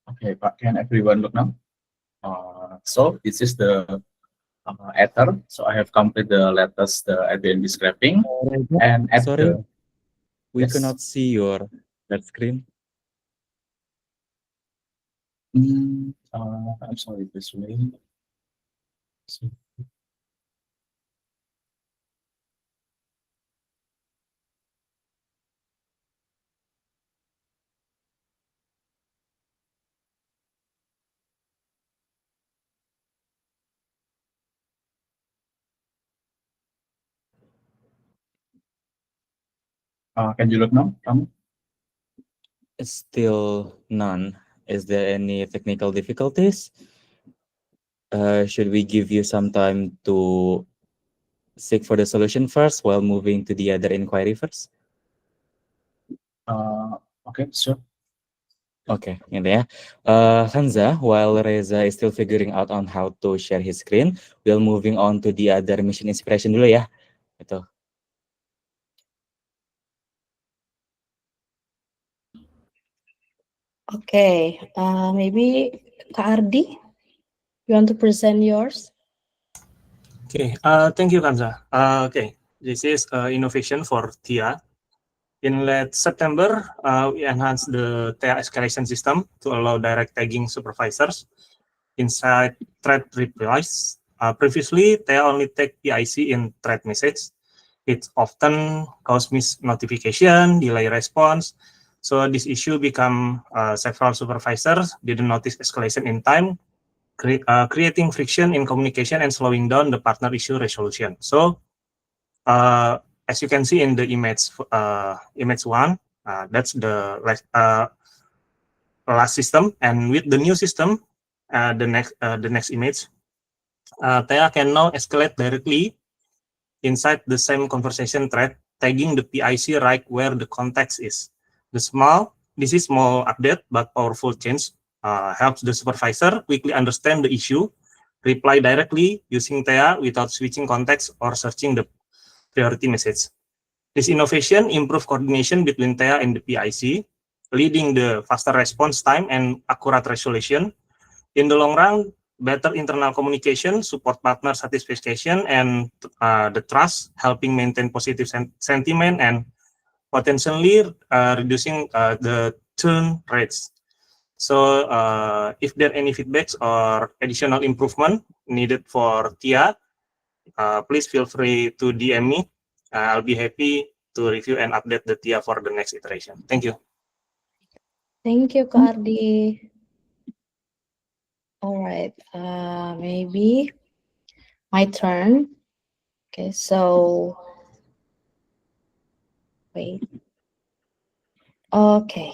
Okay, Pak, can everyone look now? So this is the Ether. So I have completed the latest Airbnb scraping, and at Sorry, the we yes. cannot see your that screen. I'm sorry, this way. So, can you look now? Still none. Is there any technical difficulties? Should we give you some time to seek for the solution first while moving to the other inquiry first? Okay, sure. Oke, gitu ya. Hanza, while Reza is still figuring out on how to share his screen, we'll moving on to the other mission inspiration dulu ya. Gitu. Okay, maybe Kak Ardi, you want to present yours? Okay, thank you, Kanza. Okay, this is innovation for TIA. In late September, we enhanced the TIA escalation system to allow direct tagging supervisors inside thread replies. Previously, TIA only tag PIC in thread message. It often cause miss notification, delay response. So this issue become several supervisors didn't notice escalation in time, creating friction in communication and slowing down the partner issue resolution. So, as you can see in the image one, that's the last system. And with the new system, the next image, Thea can now escalate directly inside the same conversation thread, tagging the PIC right where the context is. This is small update, but powerful change helps the supervisor quickly understand the issue, reply directly using Thea without switching context or searching the priority message. This innovation improves coordination between Thea and the PIC, leading the faster response time and accurate resolution. In the long run, better internal communication, support partner satisfaction, and the trust, helping maintain positive sentiment and potentially reducing the churn rates. So if there are any feedbacks or additional improvement needed for TIA, please feel free to DM me. I'll be happy to review and update the TIA for the next iteration. Thank you. Thank you, Kak Ardi. All right, maybe my turn. Okay, so wait. Okay.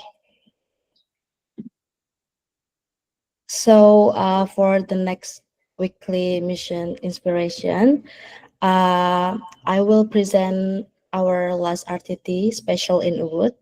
So for the next weekly mission inspiration, I will present our last RTT special in Ubud.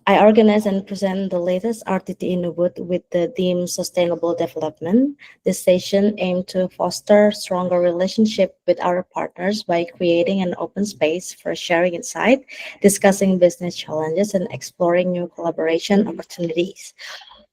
I organize and present the latest RTT in Ubud with the theme Sustainable Development. This session aimed to foster stronger relationship with our partners by creating an open space for sharing insight, discussing business challenges, and exploring new collaboration opportunities.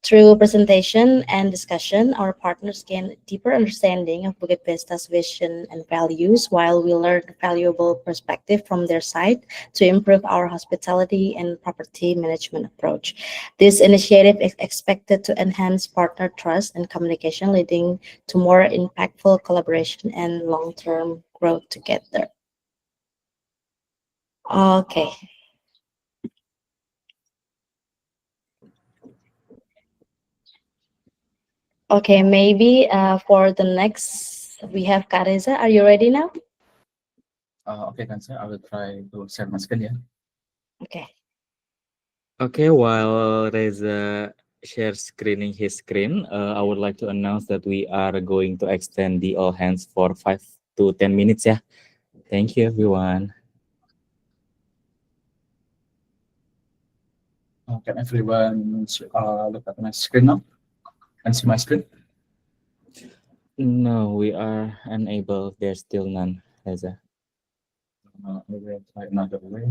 Through presentation and discussion, our partners gain a deeper understanding of Bukit Vista's vision and values, while we learn valuable perspective from their side to improve our hospitality and property management approach. This initiative is expected to enhance partner trust and communication, leading to more impactful collaboration and long-term growth together. Okay. Okay, maybe for the next, we have Kareza. Are you ready now? Okay, Kanza, I will try to share my screen. Yeah. Okay. Okay, while Reza shares screening his screen, I would like to announce that we are going to extend the all hands for 5 to 10 minutes. Yeah. Thank you, everyone. Can everyone look at my screen now and see my screen? No, we are unable. There's still none, Reza. Maybe I'll try another way.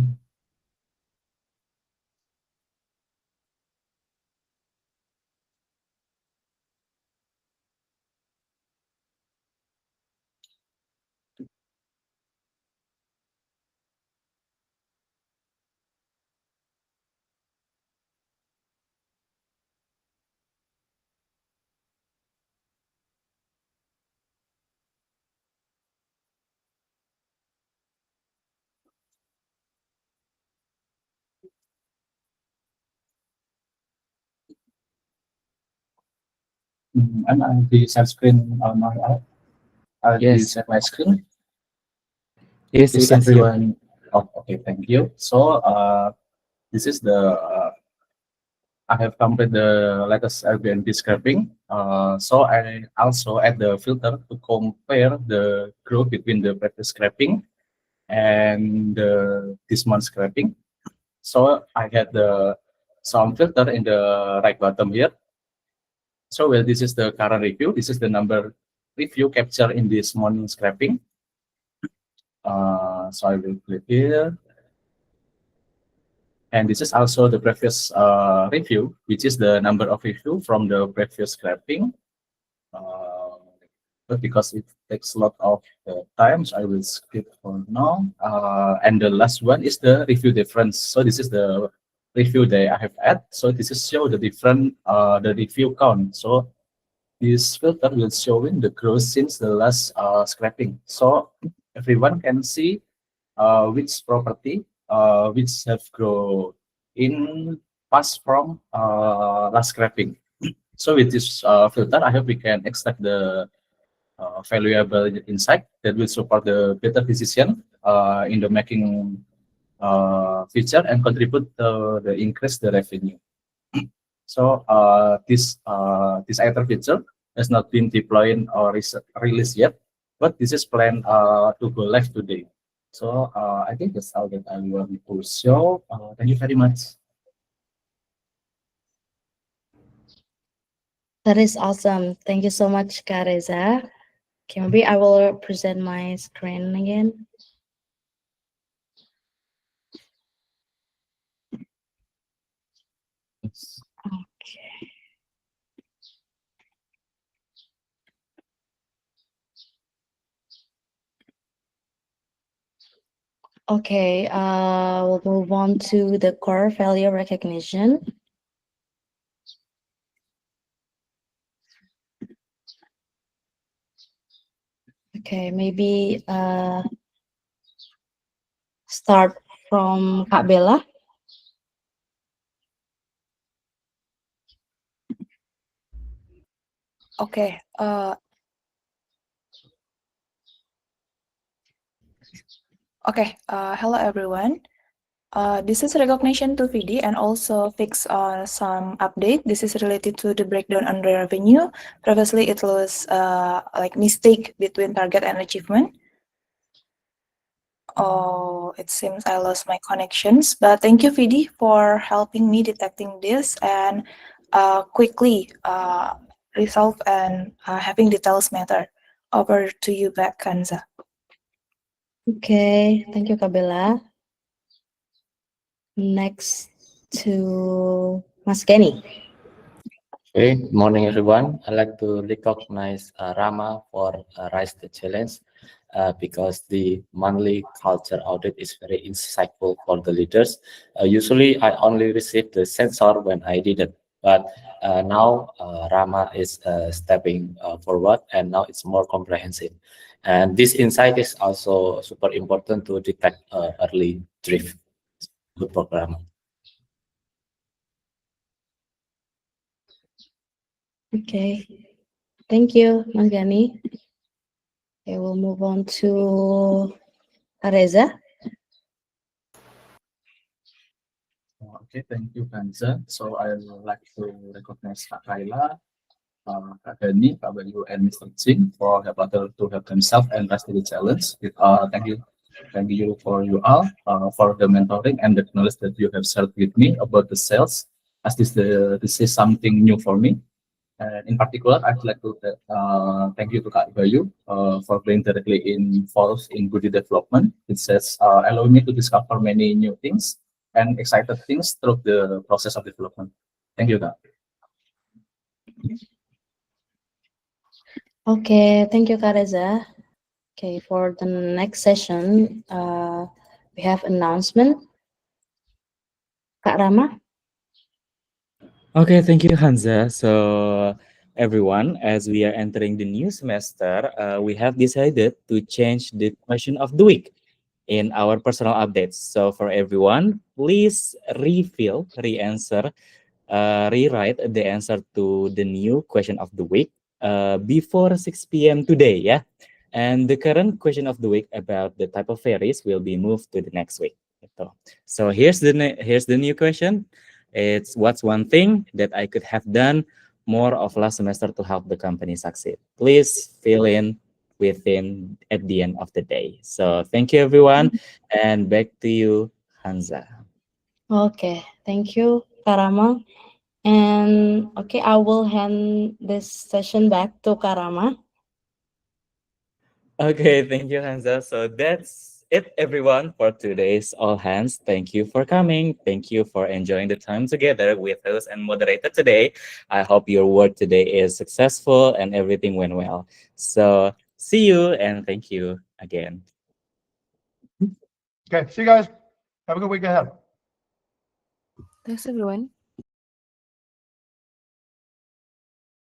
And I'll be share screen on my I'll be Yes. share my screen. Yes, we Is can see you. everyone? Oh, okay, thank you. So this is the I have completed the latest Airbnb scraping So I also add the filter to compare the growth between the previous scraping and this month scraping. So I had the sound filter in the right bottom here. So well, this is the current review. This is the number review captured in this morning scraping. So I will click here. And this is also the previous review, which is the number of review from the previous scraping. But because it takes a lot of time, so I will skip for now. And the last one is the review difference. So this is the review that I have added. So this is show the different the review count. So this filter will showing the growth since the last scraping. So everyone can see which property which have grown in past from last scraping. So with this filter, I hope we can extract the valuable insight that will support the better decision in the making feature and contribute to the increase the revenue. So this either feature has not been deployed or released yet, but this is planned to go live today. So I think that's all that I want to show. Thank you very much. That is awesome. Thank you so much, Kak Reza. Okay, maybe I will present my screen again. Okay. Okay, we'll move on to the core value recognition. Okay, maybe start from Kak Bella. Okay. Hello everyone. This is recognition to VD and also fix some update. This is related to the breakdown under revenue. Previously, it was like mistake between target and achievement. Oh, it seems I lost my connections. But thank you, VD, for helping me detecting this and quickly resolve and having details matter. Over to you back, Kanza. Okay, thank you, Kak Bella. Next to Mas Kenny. Okay, good morning everyone. I'd like to recognize Rama for Rise the Challenge because the monthly culture audit is very insightful for the leaders. Usually I only receive the sensor when I did it, but now Rama is stepping forward and now it's more comprehensive. And this insight is also super important to detect early drift. Good program. Okay, thank you, Mas Gani. Okay, we'll move on to Reza. Okay, thank you, Kanza. So I would like to recognize Kak Kaila, Kak Dani, Kak Bayu, and Mr. Jing for help other to help themselves and rise to the challenge. Thank you for you all for the mentoring and the knowledge that you have shared with me about the sales. As this is something new for me. And in particular, I'd like to thank you to Kak Bayu for being directly involved in Budi development. It says allow me to discover many new things and excited things through the process of development. Thank you, Kak. Okay, thank you, Kak Reza. Okay, for the next session, we have announcement. Kak Rama. Okay, thank you, Hanza. So, everyone, as we are entering the new semester, we have decided to change the question of the week in our personal updates. So, for everyone, please re-answer, rewrite the answer to the new question of the week before 6 p.m. today, yeah? And the current question of the week about the type of fairies will be moved to the next week. So here's the new question. It's what's one thing that I could have done more of last semester to help the company succeed. Please fill in within at the end of the day. So thank you everyone, and back to you, Hansa. Okay, thank you, Karama. And okay, I will hand this session back to Karama. Okay, thank you, Hansa. So that's it, everyone, for today's All Hands. Thank you for coming. Thank you for enjoying the time together with us and moderator today. I hope your work today is successful and everything went well. So see you and thank you again. Okay, see you guys. Have a good week ahead. Thanks, everyone.